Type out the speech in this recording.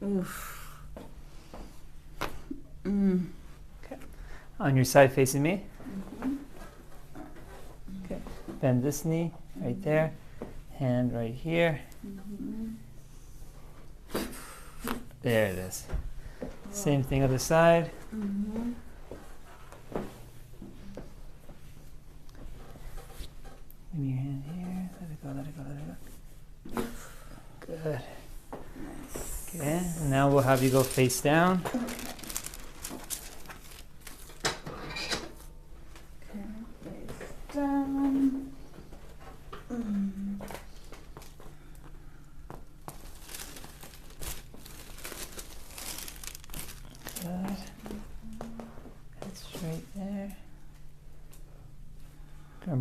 Oof. Mm. Okay. On your side facing me. Mm-hmm. Okay. Bend this knee right there. Hand right here. Mm-hmm. There it is. Same thing other side. Mm-hmm. Give me your hand here. Let it go, let it go, let it go. Good. Nice. Okay, and now we'll have you go face down.